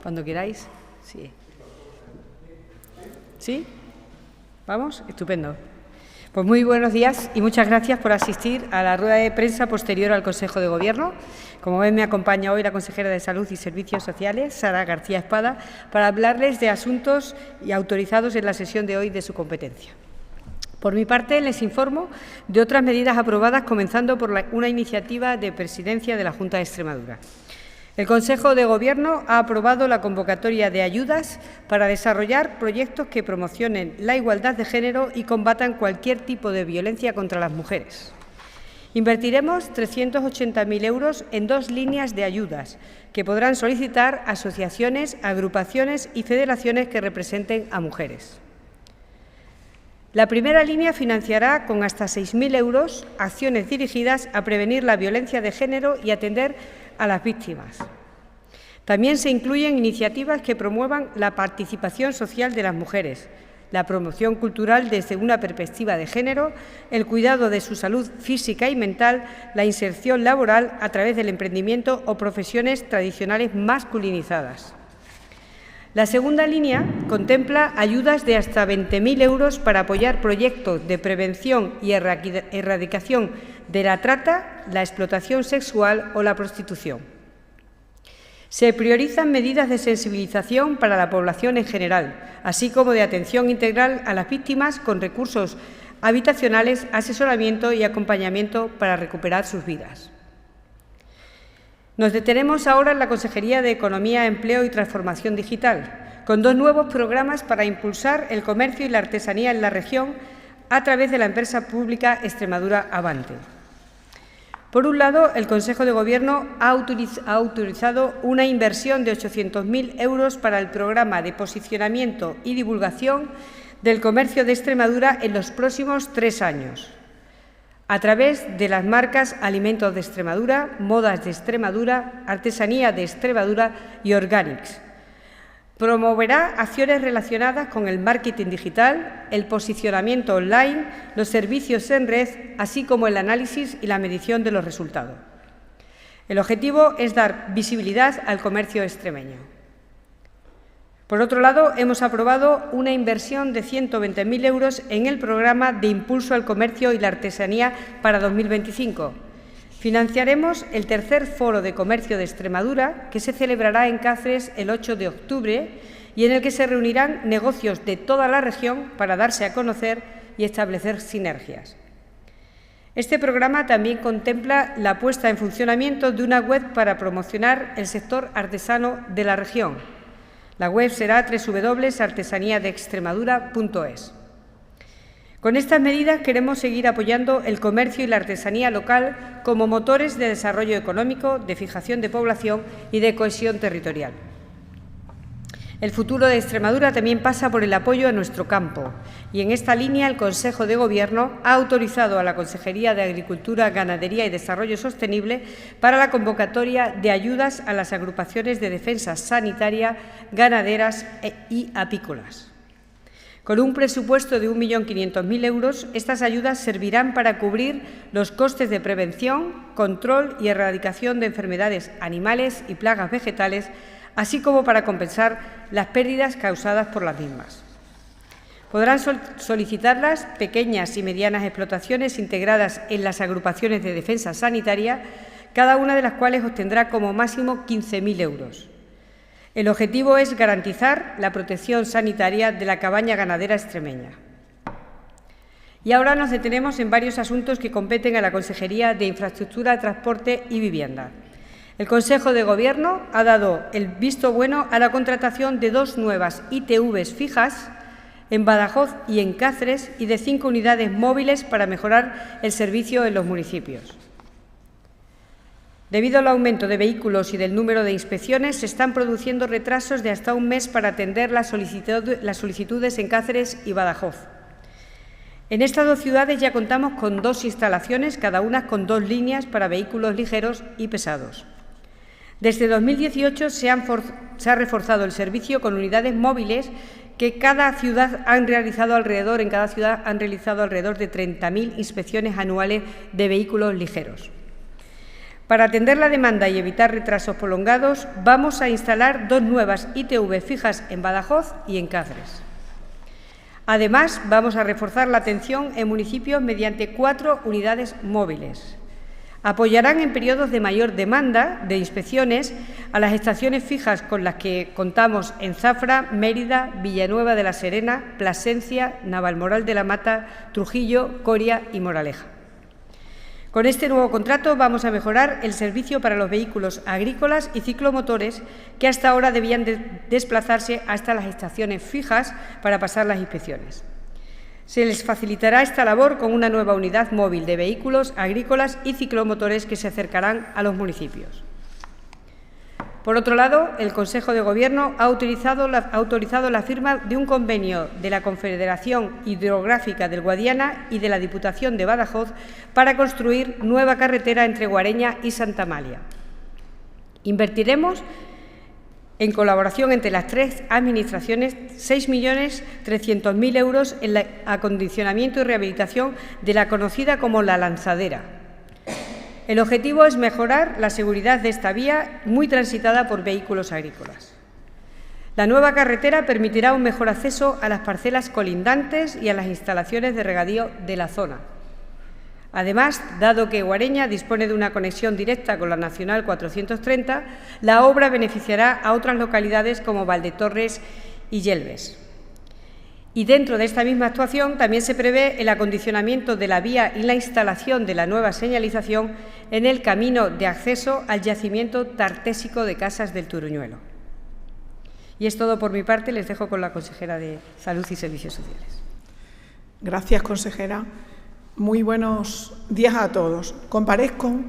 Cuando queráis. Sí. ¿Sí? ¿Vamos? Estupendo. Pues muy buenos días y muchas gracias por asistir a la rueda de prensa posterior al Consejo de Gobierno. Como ven, me acompaña hoy la consejera de Salud y Servicios Sociales, Sara García Espada, para hablarles de asuntos y autorizados en la sesión de hoy de su competencia. Por mi parte, les informo de otras medidas aprobadas, comenzando por una iniciativa de presidencia de la Junta de Extremadura. El Consejo de Gobierno ha aprobado la convocatoria de ayudas para desarrollar proyectos que promocionen la igualdad de género y combatan cualquier tipo de violencia contra las mujeres. Invertiremos 380.000 euros en 2 líneas de ayudas que podrán solicitar asociaciones, agrupaciones y federaciones que representen a mujeres. La primera línea financiará con hasta 6.000 euros acciones dirigidas a prevenir la violencia de género y atender a las víctimas. También se incluyen iniciativas que promuevan la participación social de las mujeres, la promoción cultural desde una perspectiva de género, el cuidado de su salud física y mental, la inserción laboral a través del emprendimiento o profesiones tradicionales masculinizadas. La segunda línea contempla ayudas de hasta 20.000 euros para apoyar proyectos de prevención y erradicación de la trata, la explotación sexual o la prostitución. Se priorizan medidas de sensibilización para la población en general, así como de atención integral a las víctimas con recursos habitacionales, asesoramiento y acompañamiento para recuperar sus vidas. Nos detenemos ahora en la Consejería de Economía, Empleo y Transformación Digital, con 2 nuevos programas para impulsar el comercio y la artesanía en la región a través de la empresa pública Extremadura Avante. Por un lado, el Consejo de Gobierno ha autorizado una inversión de 800.000 euros para el programa de posicionamiento y divulgación del comercio de Extremadura en los próximos 3 años, a través de las marcas Alimentos de Extremadura, Modas de Extremadura, Artesanía de Extremadura y Organics. Promoverá acciones relacionadas con el marketing digital, el posicionamiento online, los servicios en red, así como el análisis y la medición de los resultados. El objetivo es dar visibilidad al comercio extremeño. Por otro lado, hemos aprobado una inversión de 120.000 euros en el programa de impulso al comercio y la artesanía para 2025. Financiaremos el tercer Foro de Comercio de Extremadura, que se celebrará en Cáceres el 8 de octubre y en el que se reunirán negocios de toda la región para darse a conocer y establecer sinergias. Este programa también contempla la puesta en funcionamiento de una web para promocionar el sector artesano de la región. La web será www.artesaniadeextremadura.es. Con estas medidas queremos seguir apoyando el comercio y la artesanía local como motores de desarrollo económico, de fijación de población y de cohesión territorial. El futuro de Extremadura también pasa por el apoyo a nuestro campo y en esta línea el Consejo de Gobierno ha autorizado a la Consejería de Agricultura, Ganadería y Desarrollo Sostenible para la convocatoria de ayudas a las agrupaciones de defensa sanitaria, ganaderas y apícolas. Con un presupuesto de 1.500.000 euros, estas ayudas servirán para cubrir los costes de prevención, control y erradicación de enfermedades animales y plagas vegetales, así como para compensar las pérdidas causadas por las mismas. Podrán solicitarlas pequeñas y medianas explotaciones integradas en las agrupaciones de defensa sanitaria, cada una de las cuales obtendrá como máximo 15.000 euros. El objetivo es garantizar la protección sanitaria de la cabaña ganadera extremeña. Y ahora nos detenemos en varios asuntos que competen a la Consejería de Infraestructura, Transporte y Vivienda. El Consejo de Gobierno ha dado el visto bueno a la contratación de 2 nuevas ITVs fijas en Badajoz y en Cáceres y de 5 unidades móviles para mejorar el servicio en los municipios. Debido al aumento de vehículos y del número de inspecciones, se están produciendo retrasos de hasta un mes para atender las solicitudes en Cáceres y Badajoz. En estas 2 ciudades ya contamos con 2 instalaciones, cada una con 2 líneas para vehículos ligeros y pesados. Desde 2018 se ha reforzado el servicio con unidades móviles que en cada ciudad han realizado alrededor de 30.000 inspecciones anuales de vehículos ligeros. Para atender la demanda y evitar retrasos prolongados, vamos a instalar 2 nuevas ITV fijas en Badajoz y en Cáceres. Además, vamos a reforzar la atención en municipios mediante 4 unidades móviles. Apoyarán en periodos de mayor demanda de inspecciones a las estaciones fijas con las que contamos en Zafra, Mérida, Villanueva de la Serena, Plasencia, Navalmoral de la Mata, Trujillo, Coria y Moraleja. Con este nuevo contrato vamos a mejorar el servicio para los vehículos agrícolas y ciclomotores que hasta ahora debían desplazarse hasta las estaciones fijas para pasar las inspecciones. Se les facilitará esta labor con una nueva unidad móvil de vehículos agrícolas y ciclomotores que se acercarán a los municipios. Por otro lado, el Consejo de Gobierno ha autorizado la firma de un convenio de la Confederación Hidrográfica del Guadiana y de la Diputación de Badajoz para construir nueva carretera entre Guareña y Santa Amalia. Invertiremos, en colaboración entre las 3 administraciones, 6.300.000 euros en el acondicionamiento y rehabilitación de la conocida como La Lanzadera. El objetivo es mejorar la seguridad de esta vía muy transitada por vehículos agrícolas. La nueva carretera permitirá un mejor acceso a las parcelas colindantes y a las instalaciones de regadío de la zona. Además, dado que Guareña dispone de una conexión directa con la Nacional 430, la obra beneficiará a otras localidades como Valdetorres y Yelves. Y dentro de esta misma actuación también se prevé el acondicionamiento de la vía y la instalación de la nueva señalización en el camino de acceso al yacimiento tartésico de Casas del Turuñuelo. Y es todo por mi parte. Les dejo con la consejera de Salud y Servicios Sociales. Gracias, consejera. Muy buenos días a todos. Comparezco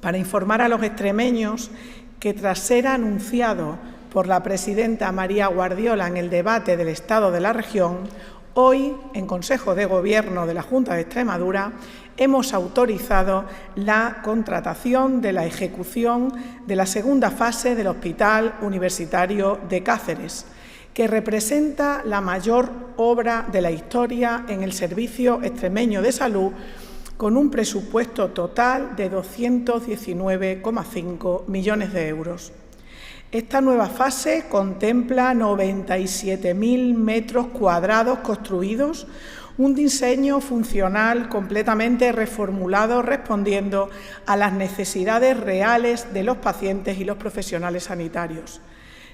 para informar a los extremeños que, tras ser anunciado por la presidenta María Guardiola en el debate del Estado de la región, hoy, en Consejo de Gobierno de la Junta de Extremadura, hemos autorizado la contratación de la ejecución de la segunda fase del Hospital Universitario de Cáceres, que representa la mayor obra de la historia en el Servicio Extremeño de Salud, con un presupuesto total de 219,5 millones de euros. Esta nueva fase contempla 97.000 metros cuadrados construidos, un diseño funcional completamente reformulado respondiendo a las necesidades reales de los pacientes y los profesionales sanitarios.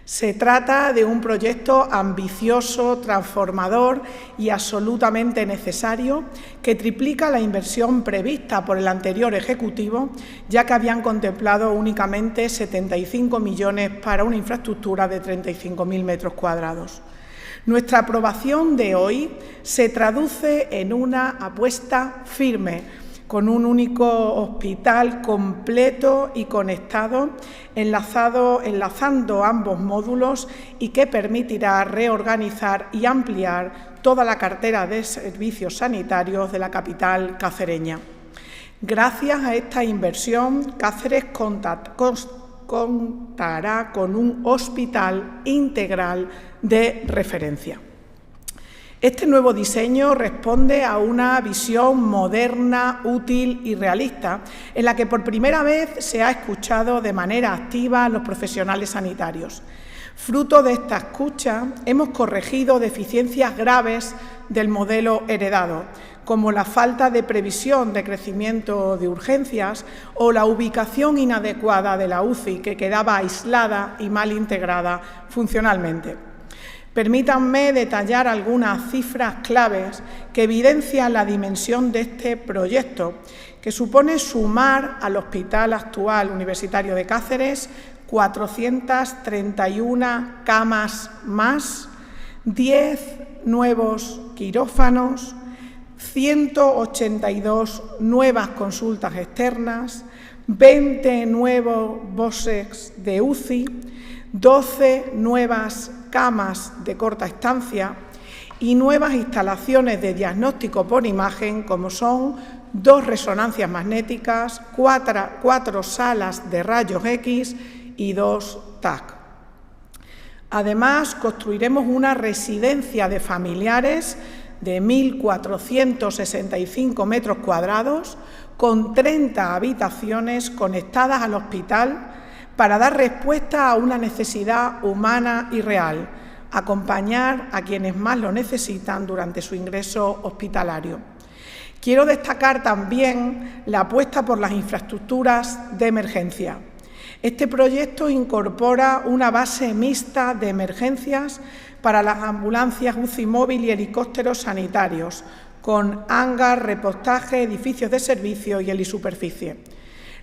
Se trata de un proyecto ambicioso, transformador y absolutamente necesario que triplica la inversión prevista por el anterior Ejecutivo, ya que habían contemplado únicamente 75 millones para una infraestructura de 35.000 metros cuadrados. Nuestra aprobación de hoy se traduce en una apuesta firme, con un único hospital completo y conectado, enlazando ambos módulos y que permitirá reorganizar y ampliar toda la cartera de servicios sanitarios de la capital cacereña. Gracias a esta inversión, Cáceres contará con un hospital integral de referencia. Este nuevo diseño responde a una visión moderna, útil y realista, en la que por primera vez se ha escuchado de manera activa a los profesionales sanitarios. Fruto de esta escucha, hemos corregido deficiencias graves del modelo heredado, como la falta de previsión de crecimiento de urgencias o la ubicación inadecuada de la UCI, que quedaba aislada y mal integrada funcionalmente. Permítanme detallar algunas cifras claves que evidencian la dimensión de este proyecto, que supone sumar al Hospital actual Universitario de Cáceres 431 camas más, 10 nuevos quirófanos, 182 nuevas consultas externas, 20 nuevos boxes de UCI, 12 nuevas camas de corta estancia y nuevas instalaciones de diagnóstico por imagen, como son 2 resonancias magnéticas, 4 salas de rayos X y 2 TAC. Además, construiremos una residencia de familiares de 1.465 metros cuadrados, con 30 habitaciones conectadas al hospital para dar respuesta a una necesidad humana y real, acompañar a quienes más lo necesitan durante su ingreso hospitalario. Quiero destacar también la apuesta por las infraestructuras de emergencia. Este proyecto incorpora una base mixta de emergencias para las ambulancias UCI móvil y helicópteros sanitarios, con hangar, repostaje, edificios de servicio y helisuperficie.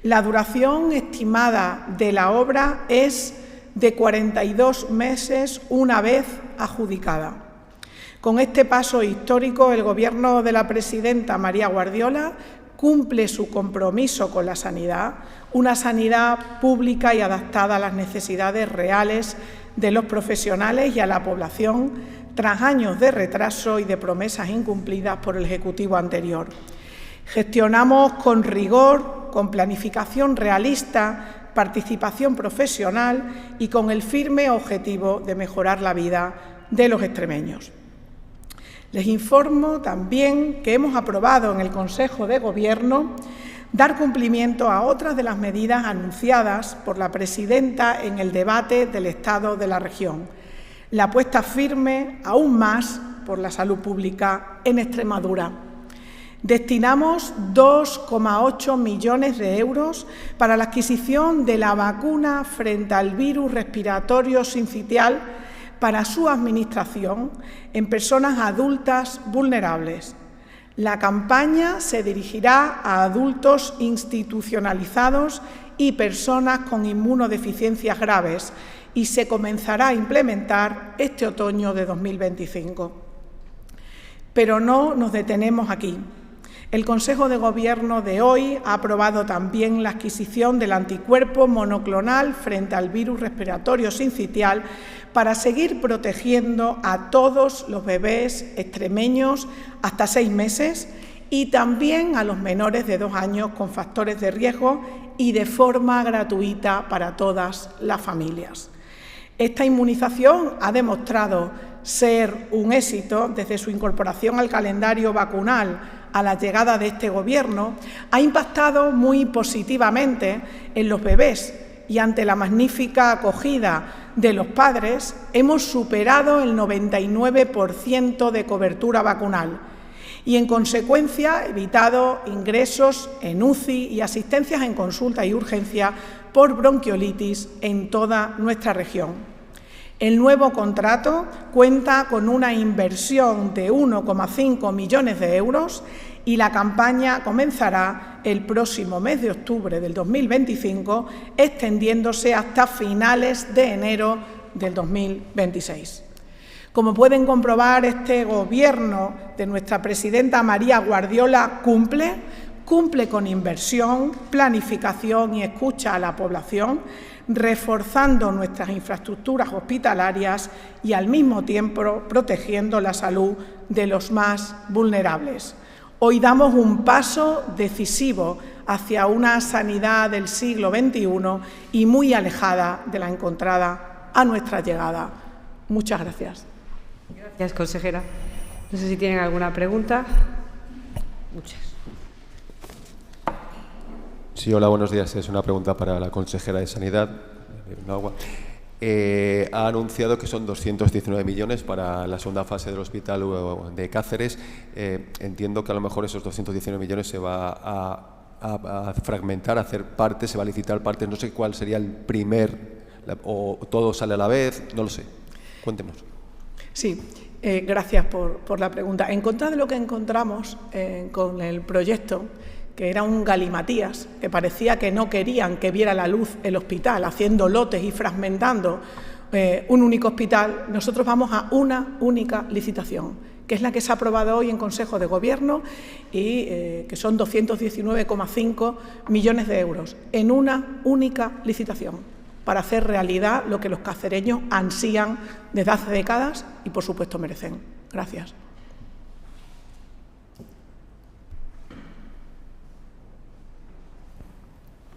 La duración estimada de la obra es de 42 meses una vez adjudicada. Con este paso histórico, el Gobierno de la presidenta María Guardiola cumple su compromiso con la sanidad, una sanidad pública y adaptada a las necesidades reales de los profesionales y a la población, tras años de retraso y de promesas incumplidas por el Ejecutivo anterior. Gestionamos con rigor, con planificación realista, participación profesional y con el firme objetivo de mejorar la vida de los extremeños. Les informo también que hemos aprobado en el Consejo de Gobierno dar cumplimiento a otras de las medidas anunciadas por la presidenta en el debate del Estado de la región. La apuesta firme, aún más, por la salud pública en Extremadura. Destinamos 2,8 millones de euros para la adquisición de la vacuna frente al virus respiratorio sincitial para su administración en personas adultas vulnerables. La campaña se dirigirá a adultos institucionalizados y personas con inmunodeficiencias graves y se comenzará a implementar este otoño de 2025. Pero no nos detenemos aquí. El Consejo de Gobierno de hoy ha aprobado también la adquisición del anticuerpo monoclonal frente al virus respiratorio sincitial para seguir protegiendo a todos los bebés extremeños hasta 6 meses y también a los menores de 2 años con factores de riesgo y de forma gratuita para todas las familias. Esta inmunización ha demostrado ser un éxito desde su incorporación al calendario vacunal a la llegada de este Gobierno, ha impactado muy positivamente en los bebés y ante la magnífica acogida de los padres hemos superado el 99% de cobertura vacunal y, en consecuencia, evitado ingresos en UCI y asistencias en consulta y urgencia por bronquiolitis en toda nuestra región. El nuevo contrato cuenta con una inversión de 1,5 millones de euros y la campaña comenzará el próximo mes de octubre del 2025, extendiéndose hasta finales de enero del 2026. Como pueden comprobar, este Gobierno de nuestra presidenta María Guardiola cumple con inversión, planificación y escucha a la población, reforzando nuestras infraestructuras hospitalarias y, al mismo tiempo, protegiendo la salud de los más vulnerables. Hoy damos un paso decisivo hacia una sanidad del siglo XXI y muy alejada de la encontrada a nuestra llegada. Muchas gracias. Gracias, consejera. No sé si tienen alguna pregunta. Muchas. Sí, hola, buenos días. Es una pregunta para la consejera de Sanidad. Ha anunciado que son 219 millones para la segunda fase del hospital de Cáceres. Entiendo que a lo mejor esos 219 millones se va a fragmentar, a hacer partes, se va a licitar partes. No sé cuál sería el primer, o todo sale a la vez, no lo sé. Cuéntenos. Sí, gracias por la pregunta. En contra de lo que encontramos con el proyecto, que era un galimatías, que parecía que no querían que viera la luz el hospital, haciendo lotes y fragmentando un único hospital, nosotros vamos a una única licitación, que es la que se ha aprobado hoy en Consejo de Gobierno y que son 219,5 millones de euros, en una única licitación, para hacer realidad lo que los cacereños ansían desde hace décadas y, por supuesto, merecen. Gracias.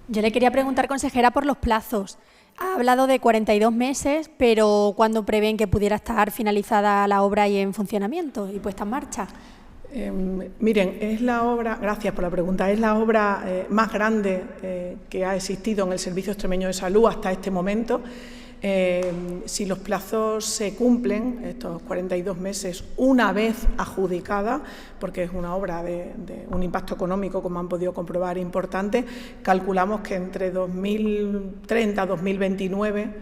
Yo le quería preguntar, consejera, por los plazos. Ha hablado de 42 meses, pero ¿cuándo prevén que pudiera estar finalizada la obra y en funcionamiento y puesta en marcha? Miren, es la obra, gracias por la pregunta, es la obra más grande que ha existido en el Servicio Extremeño de Salud hasta este momento. Si los plazos se cumplen, estos 42 meses, una vez adjudicada, porque es una obra de un impacto económico, como han podido comprobar, importante, calculamos que entre 2030 y 2029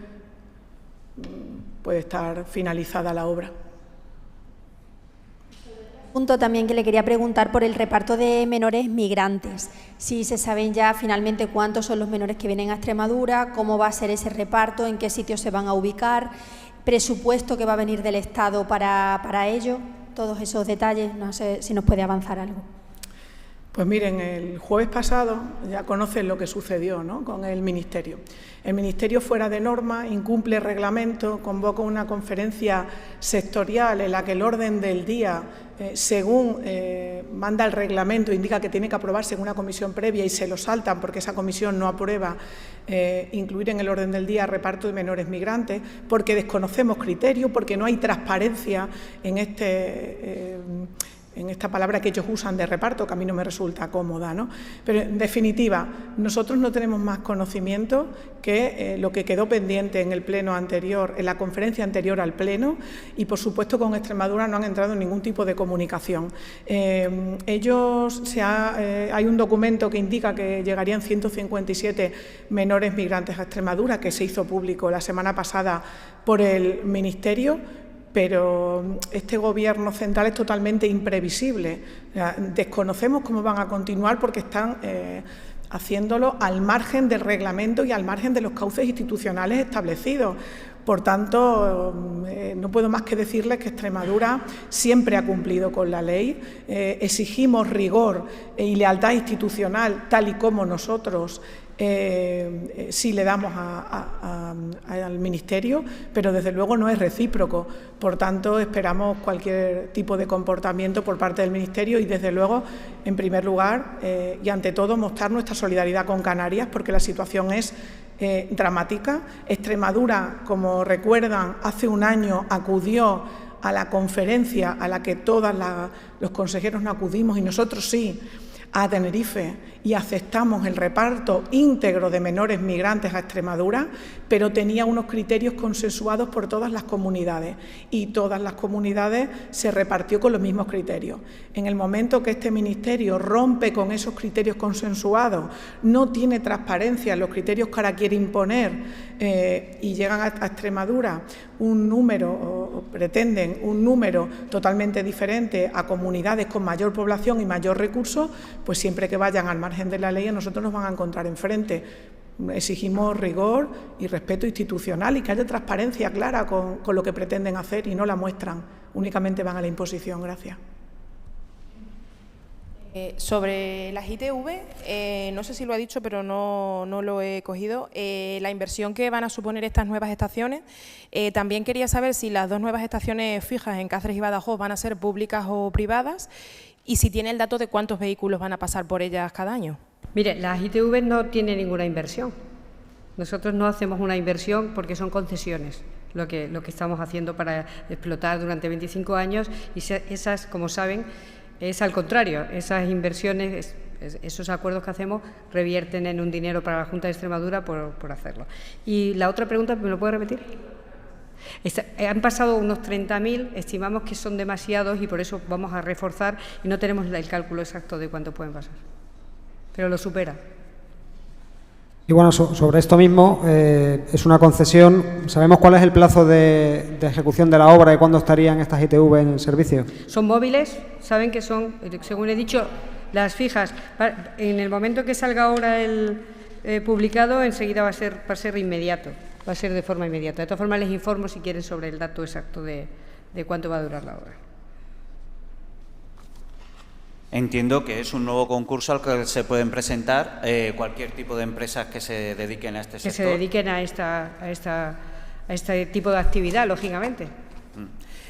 puede estar finalizada la obra. Punto también que le quería preguntar por el reparto de menores migrantes. Si se saben ya finalmente cuántos son los menores que vienen a Extremadura, cómo va a ser ese reparto, en qué sitios se van a ubicar, presupuesto que va a venir del Estado para ello, todos esos detalles, no sé si nos puede avanzar algo. Pues miren, el jueves pasado ya conocen lo que sucedió, ¿no?, con el Ministerio. El Ministerio, fuera de norma, incumple el reglamento, convoca una conferencia sectorial en la que el orden del día, según manda el reglamento, indica que tiene que aprobarse en una comisión previa y se lo saltan porque esa comisión no aprueba incluir en el orden del día reparto de menores migrantes, porque desconocemos criterios, porque no hay transparencia en esta palabra que ellos usan de reparto, que a mí no me resulta cómoda, ¿no? Pero, en definitiva, nosotros no tenemos más conocimiento que lo que quedó pendiente en el pleno anterior, en la conferencia anterior al pleno, y, por supuesto, con Extremadura no han entrado en ningún tipo de comunicación. Hay un documento que indica que llegarían 157 menores migrantes a Extremadura, que se hizo público la semana pasada por el Ministerio, pero este Gobierno central es totalmente imprevisible. Desconocemos cómo van a continuar porque están haciéndolo al margen del reglamento y al margen de los cauces institucionales establecidos. Por tanto, no puedo más que decirles que Extremadura siempre ha cumplido con la ley. Exigimos rigor y lealtad institucional, tal y como nosotros sí le damos al Ministerio, pero desde luego no es recíproco. Por tanto, esperamos cualquier tipo de comportamiento por parte del Ministerio y, desde luego, en primer lugar y ante todo, mostrar nuestra solidaridad con Canarias, porque la situación es dramática. Extremadura, como recuerdan, hace un año acudió a la conferencia a la que todos los consejeros no acudimos, y nosotros sí, a Tenerife, y aceptamos el reparto íntegro de menores migrantes a Extremadura, pero tenía unos criterios consensuados por todas las comunidades, y todas las comunidades se repartió con los mismos criterios. En el momento que este Ministerio rompe con esos criterios consensuados, no tiene transparencia en los criterios que ahora quiere imponer, y llegan a Extremadura un número, o pretenden un número totalmente diferente a comunidades con mayor población y mayor recursos, pues siempre que vayan al margen de la ley a nosotros nos van a encontrar enfrente. Exigimos rigor y respeto institucional y que haya transparencia clara con lo que pretenden hacer, y no la muestran, únicamente van a la imposición. Gracias. Sobre las ITV, no sé si lo ha dicho, pero no lo he cogido, la inversión que van a suponer estas nuevas estaciones. También quería saber si las dos nuevas estaciones fijas en Cáceres y Badajoz van a ser públicas o privadas, y si tiene el dato de cuántos vehículos van a pasar por ellas cada año. Mire, las ITV no tienen ninguna inversión. Nosotros no hacemos una inversión porque son concesiones, lo que estamos haciendo para explotar durante 25 años, y esas, como saben, es al contrario. Esas inversiones, esos acuerdos que hacemos, revierten en un dinero para la Junta de Extremadura por hacerlo. Y la otra pregunta, ¿me lo puede repetir? Han pasado unos 30.000, estimamos que son demasiados y por eso vamos a reforzar, y no tenemos el cálculo exacto de cuánto pueden pasar, pero lo supera. Y bueno, sobre esto mismo, es una concesión. ¿Sabemos cuál es el plazo de ejecución de la obra y cuándo estarían estas ITV en el servicio? Son móviles, saben que son, según he dicho, las fijas. En el momento que salga ahora el publicado, enseguida va a ser inmediato. Va a ser de forma inmediata. De todas formas, les informo, si quieren, sobre el dato exacto de cuánto va a durar la obra. Entiendo que es un nuevo concurso al que se pueden presentar cualquier tipo de empresas que se dediquen a este sector. Que se dediquen a este tipo de actividad, lógicamente.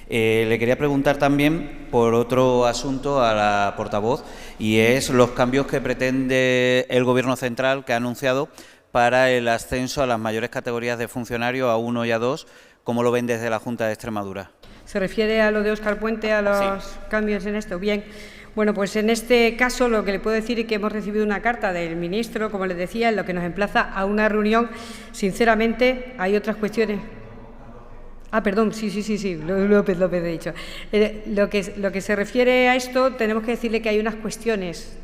Le quería preguntar también por otro asunto a la portavoz, y es los cambios que pretende el Gobierno central, que ha anunciado para el ascenso a las mayores categorías de funcionarios, a 1 y a 2. ¿Cómo lo ven desde la Junta de Extremadura? ¿Se refiere a lo de Óscar Puente, a los cambios en esto? Bien. Bueno, pues en este caso lo que le puedo decir es que hemos recibido una carta del ministro, como les decía, en lo que nos emplaza a una reunión. Sinceramente, hay otras cuestiones. Perdón, sí, López he dicho. Lo que se refiere a esto, tenemos que decirle que hay unas cuestiones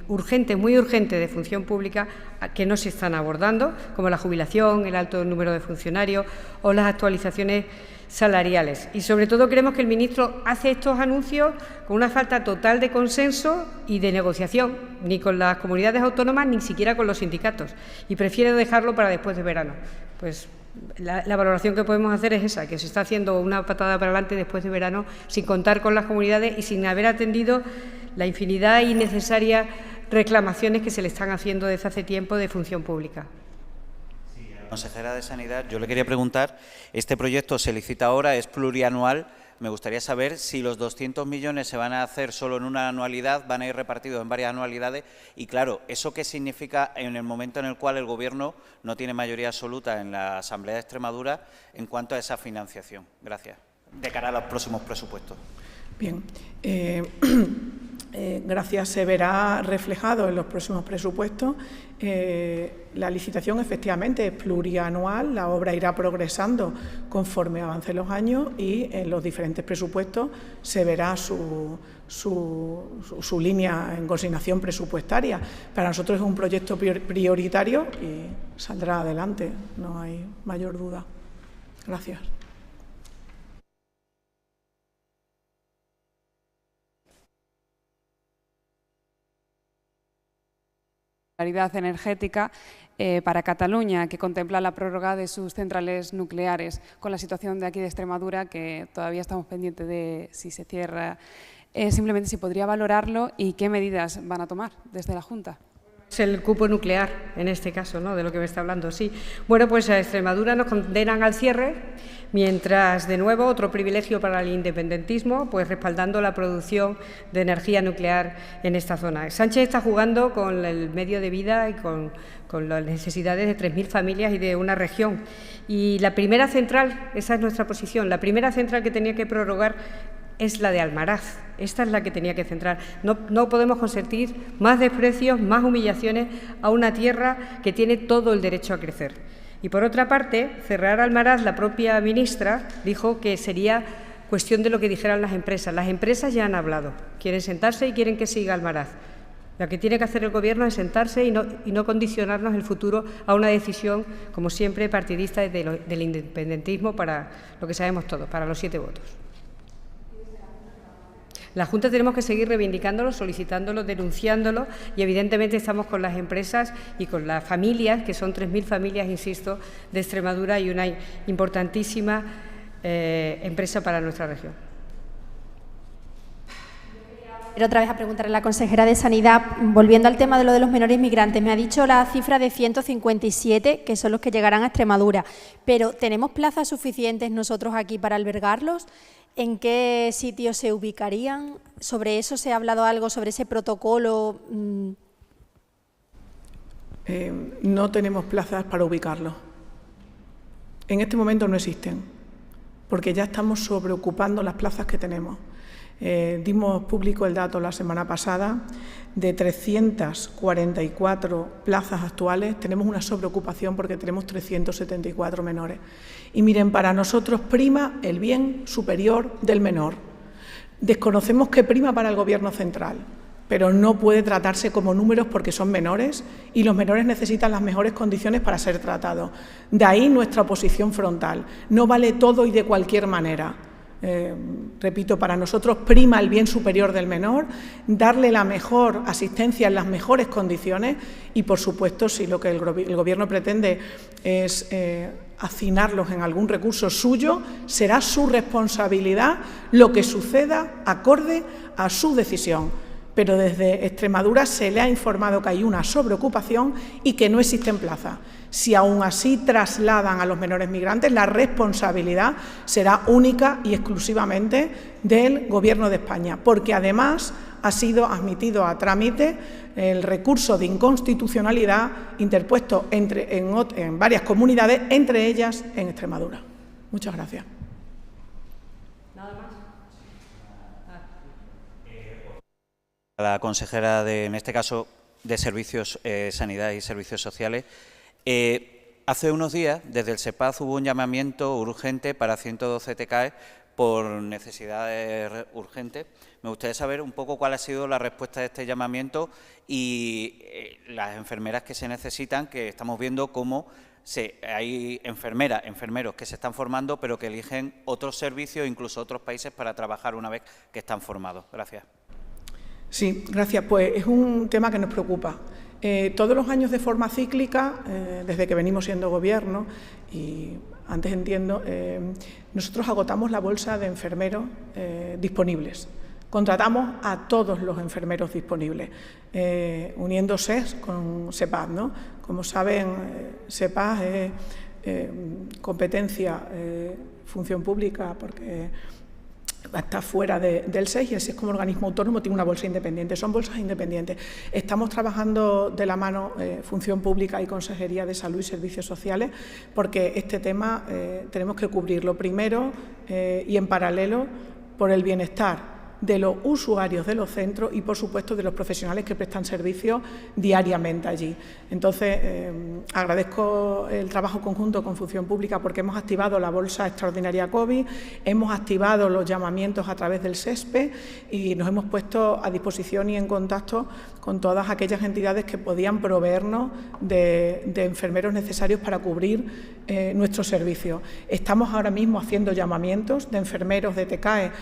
urgentes, muy urgentes de función pública que no se están abordando, como la jubilación, el alto número de funcionarios o las actualizaciones salariales. Y sobre todo creemos que el ministro hace estos anuncios con una falta total de consenso y de negociación, ni con las comunidades autónomas ni siquiera con los sindicatos, y prefiere dejarlo para después de verano. Pues la valoración que podemos hacer es esa, que se está haciendo una patada para adelante después de verano sin contar con las comunidades y sin haber atendido la infinidad innecesaria reclamaciones que se le están haciendo desde hace tiempo de función pública. Consejera de Sanidad, yo le quería preguntar, este proyecto se licita ahora, es plurianual. Me gustaría saber si los 200 millones se van a hacer solo en una anualidad, van a ir repartidos en varias anualidades y, claro, ¿eso qué significa en el momento en el cual el Gobierno no tiene mayoría absoluta en la Asamblea de Extremadura en cuanto a esa financiación? Gracias. De cara a los próximos presupuestos. Bien. Gracias. Se verá reflejado en los próximos presupuestos. La licitación efectivamente es plurianual, la obra irá progresando conforme avancen los años y en los diferentes presupuestos se verá su línea en consignación presupuestaria. Para nosotros es un proyecto prioritario y saldrá adelante, no hay mayor duda. Gracias. Energética para Cataluña, que contempla la prórroga de sus centrales nucleares, con la situación de aquí de Extremadura, que todavía estamos pendientes de si se cierra. Simplemente si podría valorarlo y qué medidas van a tomar desde la Junta. Es el cupo nuclear, en este caso, ¿no?, de lo que me está hablando, sí. Bueno, pues a Extremadura nos condenan al cierre, mientras, de nuevo, otro privilegio para el independentismo, pues respaldando la producción de energía nuclear en esta zona. Sánchez está jugando con el medio de vida y con las necesidades de 3.000 familias y de una región. Y la primera central, esa es nuestra posición, la primera central que tenía que prorrogar es la de Almaraz. Esta es la que tenía que centrar. No podemos consentir más desprecios, más humillaciones a una tierra que tiene todo el derecho a crecer. Y por otra parte, cerrar Almaraz, la propia ministra dijo que sería cuestión de lo que dijeran las empresas. Las empresas ya han hablado, quieren sentarse y quieren que siga Almaraz. Lo que tiene que hacer el Gobierno es sentarse y no condicionarnos el futuro a una decisión, como siempre, partidista del independentismo para lo que sabemos todos, para los 7 votos. La Junta tenemos que seguir reivindicándolo, solicitándolo, denunciándolo y evidentemente estamos con las empresas y con las familias, que son 3.000 familias, insisto, de Extremadura y una importantísima empresa para nuestra región. Pero otra vez a preguntarle a la consejera de Sanidad, volviendo al tema de lo de los menores migrantes, me ha dicho la cifra de 157, que son los que llegarán a Extremadura, pero ¿tenemos plazas suficientes nosotros aquí para albergarlos? ¿En qué sitios se ubicarían? ¿Sobre eso se ha hablado algo, sobre ese protocolo? No tenemos plazas para ubicarlos. En este momento no existen, porque ya estamos sobreocupando las plazas que tenemos. Dimos público el dato la semana pasada, de 344 plazas actuales tenemos una sobreocupación porque tenemos 374 menores. Y miren, para nosotros prima el bien superior del menor. Desconocemos qué prima para el Gobierno central, pero no puede tratarse como números porque son menores y los menores necesitan las mejores condiciones para ser tratados. De ahí nuestra oposición frontal. No vale todo y de cualquier manera. Repito, para nosotros prima el bien superior del menor, darle la mejor asistencia en las mejores condiciones y, por supuesto, si lo que el Gobierno pretende es hacinarlos en algún recurso suyo, será su responsabilidad lo que suceda acorde a su decisión. Pero desde Extremadura se le ha informado que hay una sobreocupación y que no existen plazas. Si aún así trasladan a los menores migrantes, la responsabilidad será única y exclusivamente del Gobierno de España, porque además ha sido admitido a trámite el recurso de inconstitucionalidad interpuesto en varias comunidades, entre ellas en Extremadura. Muchas gracias. La consejera, en este caso, de Servicios, Sanidad y Servicios Sociales. Hace unos días, desde el SEPAZ, hubo un llamamiento urgente para 112 TCAE por necesidades urgentes. Me gustaría saber un poco cuál ha sido la respuesta de este llamamiento y las enfermeras que se necesitan, que estamos viendo cómo hay enfermeros que se están formando, pero que eligen otros servicios, incluso otros países, para trabajar una vez que están formados. Gracias. Sí, gracias. Pues es un tema que nos preocupa. Todos los años de forma cíclica, desde que venimos siendo gobierno, y antes entiendo, nosotros agotamos la bolsa de enfermeros disponibles. Contratamos a todos los enfermeros disponibles, uniendo SES con SEPAZ, ¿no? Como saben, SEPAZ es competencia, función pública, porque está fuera del SES, y el SES como organismo autónomo tiene una bolsa independiente, son bolsas independientes. Estamos trabajando de la mano Función Pública y Consejería de Salud y Servicios Sociales, porque este tema tenemos que cubrirlo primero y en paralelo por el bienestar de los usuarios de los centros y, por supuesto, de los profesionales que prestan servicios diariamente allí. Entonces, agradezco el trabajo conjunto con Función Pública, porque hemos activado la bolsa extraordinaria COVID, hemos activado los llamamientos a través del SESPE y nos hemos puesto a disposición y en contacto con todas aquellas entidades que podían proveernos de enfermeros necesarios para cubrir nuestros servicios. Estamos ahora mismo haciendo llamamientos de enfermeros de TCAE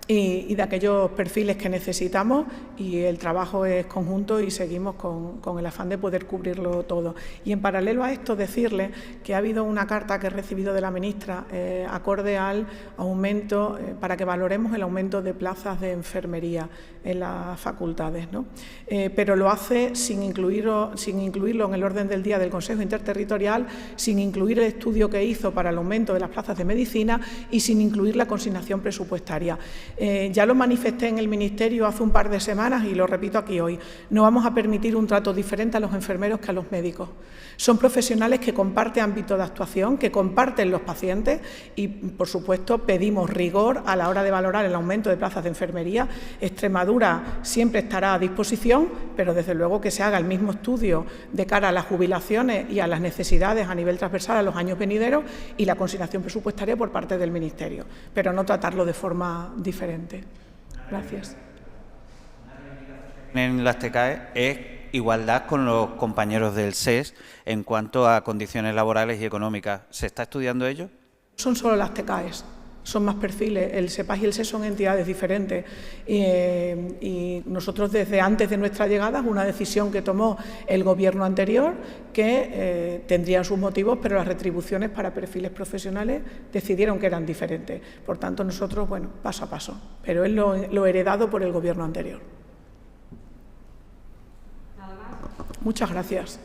y de aquellos perfiles que necesitamos, y el trabajo es conjunto y seguimos con el afán de poder cubrirlo todo. Y en paralelo a esto, decirle que ha habido una carta que he recibido de la ministra acorde al aumento, para que valoremos el aumento de plazas de enfermería en las facultades, ¿no? Pero lo hace sin incluirlo en el orden del día del Consejo Interterritorial, sin incluir el estudio que hizo para el aumento de las plazas de medicina y sin incluir la consignación presupuestaria. Ya lo manifesté en el Ministerio hace un par de semanas y lo repito aquí hoy. No vamos a permitir un trato diferente a los enfermeros que a los médicos. Son profesionales que comparten ámbito de actuación, que comparten los pacientes y, por supuesto, pedimos rigor a la hora de valorar el aumento de plazas de enfermería. Extremadura siempre estará a disposición, pero desde luego que se haga el mismo estudio de cara a las jubilaciones y a las necesidades a nivel transversal a los años venideros y la consignación presupuestaria por parte del Ministerio, pero no tratarlo de forma diferente. Gracias. En las TCAE es igualdad con los compañeros del SES en cuanto a condiciones laborales y económicas. ¿Se está estudiando ello? Son solo las TCAEs, son más perfiles. El SEPAZ y el SES son entidades diferentes y nosotros desde antes de nuestra llegada, una decisión que tomó el Gobierno anterior, que tendrían sus motivos, pero las retribuciones para perfiles profesionales decidieron que eran diferentes. Por tanto, nosotros, bueno, paso a paso, pero es lo heredado por el Gobierno anterior. Muchas gracias.